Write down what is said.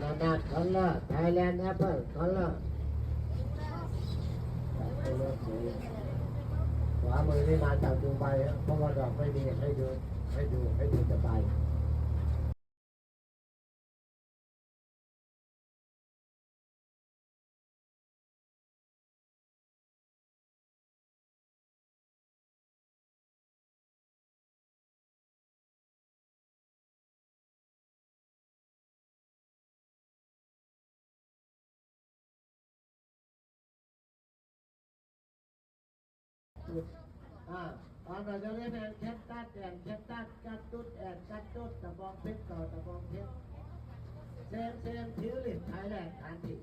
Banana color Thailand apple color ขวามือนี่มาจากดูไบเพราะว่าดอกไม่มีให้ดูจะไปตอนเราจะเล่นแคปตัดกัดตุ๊ดตะบองเพชรต่อตะบองเพชรเซมทิวลิปไทยแลนด์ฐานที่